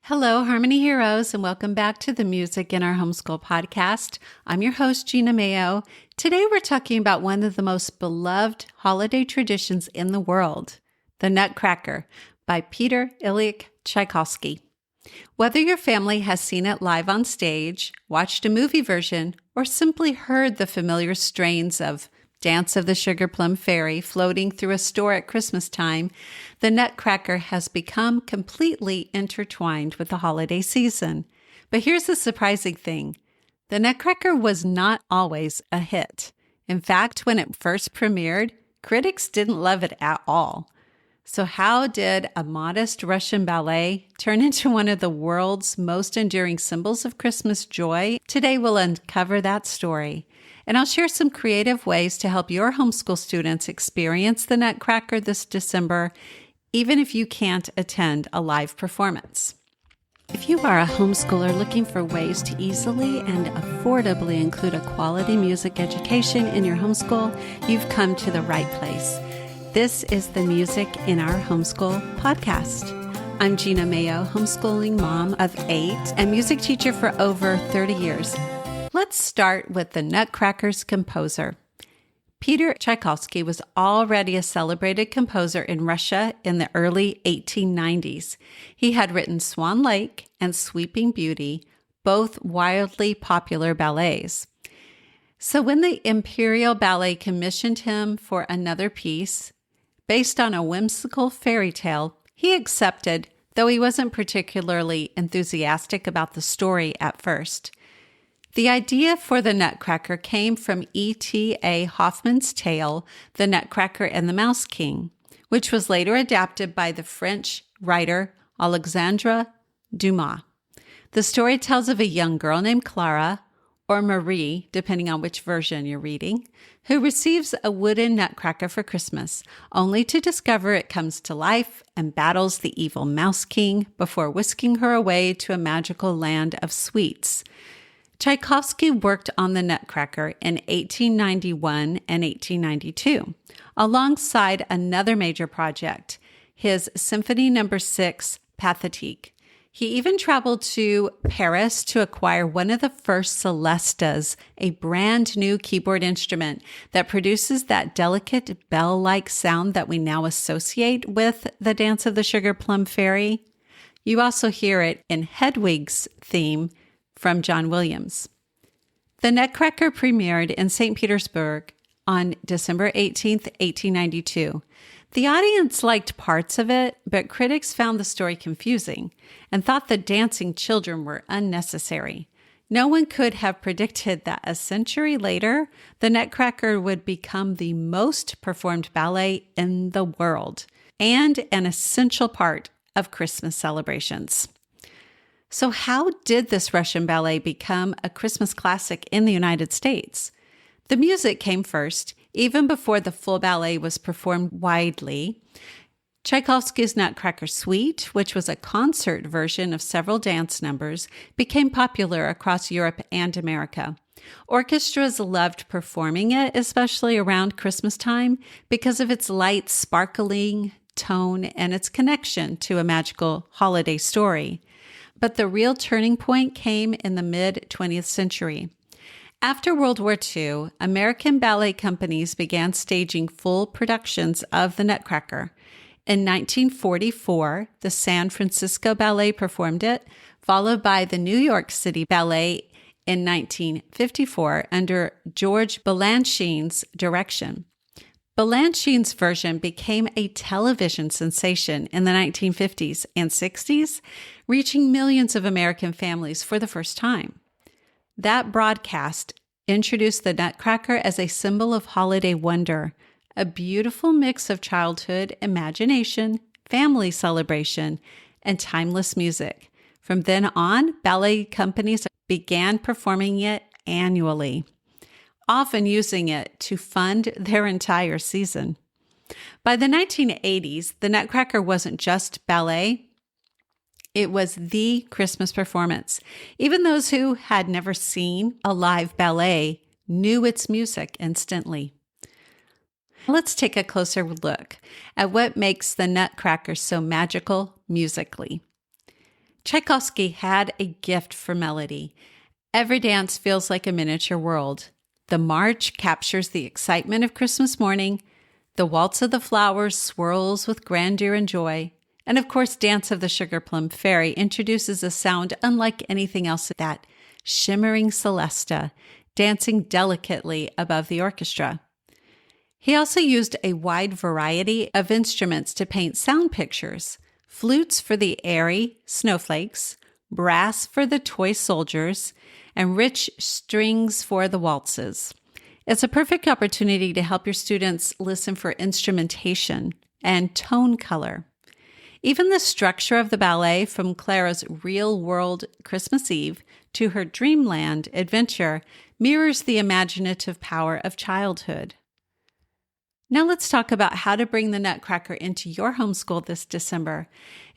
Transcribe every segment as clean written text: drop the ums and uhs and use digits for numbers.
Hello, Harmony Heroes, and welcome back to the Music in Our Homeschool podcast. I'm your host, Gina Mayo. Today we're talking about one of the most beloved holiday traditions in the world, the Nutcracker by Peter Ilyich Tchaikovsky. Whether your family has seen it live on stage, watched a movie version, or simply heard the familiar strains of Dance of the Sugar Plum Fairy floating through a store at Christmas time, the Nutcracker has become completely intertwined with the holiday season. But here's the surprising thing. The Nutcracker was not always a hit. In fact, when it first premiered, critics didn't love it at all. So how did a modest Russian ballet turn into one of the world's most enduring symbols of Christmas joy? Today we'll uncover that story. And I'll share some creative ways to help your homeschool students experience the Nutcracker this December, even if you can't attend a live performance. If you are a homeschooler looking for ways to easily and affordably include a quality music education in your homeschool, you've come to the right place. This is the Music in Our Homeschool podcast. I'm Gina Mayo, homeschooling mom of 8 and music teacher for over 30 years. Let's start with the Nutcracker's composer. Peter Tchaikovsky was already a celebrated composer in Russia in the early 1890s. He had written Swan Lake and Sweeping Beauty, both wildly popular ballets. So when the Imperial Ballet commissioned him for another piece, based on a whimsical fairy tale, he accepted, though he wasn't particularly enthusiastic about the story at first. The idea for the Nutcracker came from E.T.A. Hoffmann's tale, The Nutcracker and the Mouse King, which was later adapted by the French writer Alexandre Dumas. The story tells of a young girl named Clara, or Marie, depending on which version you're reading, who receives a wooden nutcracker for Christmas, only to discover it comes to life and battles the evil Mouse King before whisking her away to a magical land of sweets. Tchaikovsky worked on the Nutcracker in 1891 and 1892, alongside another major project, his Symphony No. 6, Pathétique. He even traveled to Paris to acquire one of the first celestas, a brand new keyboard instrument that produces that delicate bell-like sound that we now associate with the Dance of the Sugar Plum Fairy. You also hear it in Hedwig's theme from John Williams. The Nutcracker premiered in St. Petersburg on December 18, 1892. The audience liked parts of it, but critics found the story confusing and thought the dancing children were unnecessary. No one could have predicted that a century later, the Nutcracker would become the most performed ballet in the world and an essential part of Christmas celebrations. So how did this Russian ballet become a Christmas classic in the United States? The music came first, even before the full ballet was performed widely. Tchaikovsky's Nutcracker Suite, which was a concert version of several dance numbers, became popular across Europe and America. Orchestras loved performing it, especially around Christmas time, because of its light, sparkling tone and its connection to a magical holiday story. But the real turning point came in the mid-20th century. After World War II, American ballet companies began staging full productions of the Nutcracker. In 1944, the San Francisco Ballet performed it, followed by the New York City Ballet in 1954 under George Balanchine's direction. Balanchine's version became a television sensation in the 1950s and 60s, reaching millions of American families for the first time. That broadcast introduced the Nutcracker as a symbol of holiday wonder, a beautiful mix of childhood imagination, family celebration, and timeless music. From then on, ballet companies began performing it annually, often using it to fund their entire season. By the 1980s, the Nutcracker wasn't just ballet. It was the Christmas performance. Even those who had never seen a live ballet knew its music instantly. Let's take a closer look at what makes the Nutcracker so magical musically. Tchaikovsky had a gift for melody. Every dance feels like a miniature world. The march captures the excitement of Christmas morning. The waltz of the flowers swirls with grandeur and joy. And of course, Dance of the Sugar Plum Fairy introduces a sound unlike anything else, that shimmering celesta, dancing delicately above the orchestra. He also used a wide variety of instruments to paint sound pictures: flutes for the airy snowflakes, brass for the toy soldiers, and rich strings for the waltzes. It's a perfect opportunity to help your students listen for instrumentation and tone color. Even the structure of the ballet, from Clara's real-world Christmas Eve to her dreamland adventure, mirrors the imaginative power of childhood. Now let's talk about how to bring the Nutcracker into your homeschool this December.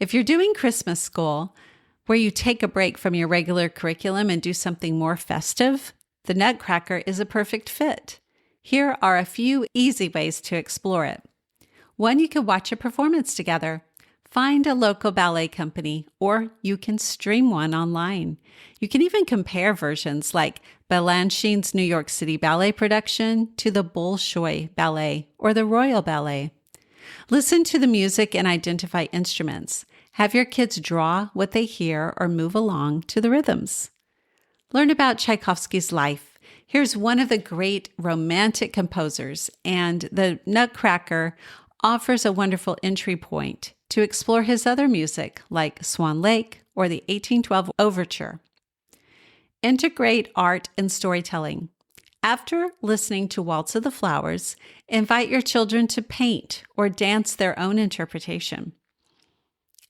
If you're doing Christmas school, where you take a break from your regular curriculum and do something more festive, the Nutcracker is a perfect fit. Here are a few easy ways to explore it. One, you can watch a performance together. Find a local ballet company, or you can stream one online. You can even compare versions like Balanchine's New York City Ballet production to the Bolshoi Ballet or the Royal Ballet. Listen to the music and identify instruments. Have your kids draw what they hear or move along to the rhythms. Learn about Tchaikovsky's life. Here's one of the great romantic composers, and the Nutcracker offers a wonderful entry point to explore his other music, like Swan Lake or the 1812 Overture. Integrate art and storytelling. After listening to Waltz of the Flowers, invite your children to paint or dance their own interpretation.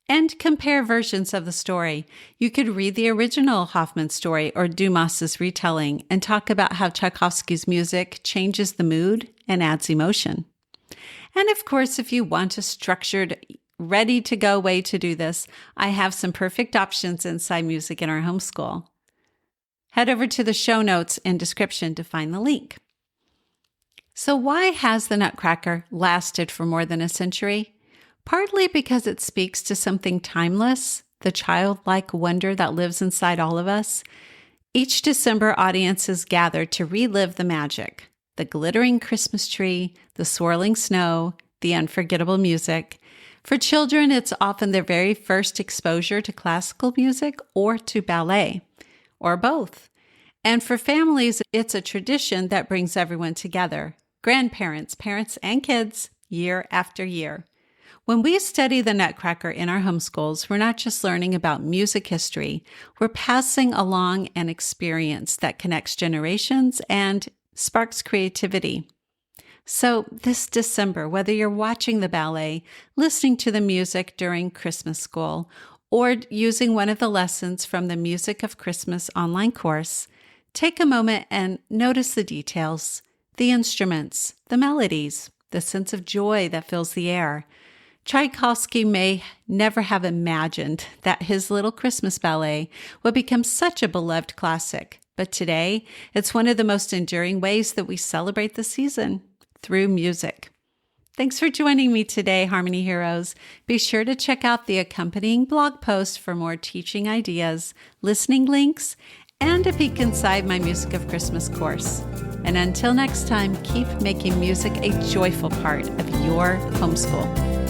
And compare versions of the story. You could read the original Hoffman story or Dumas's retelling and talk about how Tchaikovsky's music changes the mood and adds emotion. And of course, if you want a structured, ready-to-go way to do this, I have some perfect options inside Music in Our Homeschool. Head over to the show notes and description to find the link. So why has the Nutcracker lasted for more than a century? Partly because it speaks to something timeless, the childlike wonder that lives inside all of us. Each December, audiences gather to relive the magic: the glittering Christmas tree, the swirling snow, the unforgettable music. For children, it's often their very first exposure to classical music or to ballet, or both. And for families, it's a tradition that brings everyone together: grandparents, parents, and kids, year after year. When we study the Nutcracker in our homeschools, we're not just learning about music history, we're passing along an experience that connects generations and sparks creativity. So this December, whether you're watching the ballet, listening to the music during Christmas school, or using one of the lessons from the Music of Christmas online course, take a moment and notice the details, the instruments, the melodies, the sense of joy that fills the air. Tchaikovsky may never have imagined that his Little Christmas Ballet would become such a beloved classic, but today it's one of the most enduring ways that we celebrate the season, through music. Thanks for joining me today, Harmony Heroes. Be sure to check out the accompanying blog post for more teaching ideas, listening links, and a peek inside my Music of Christmas course. And until next time, keep making music a joyful part of your homeschool.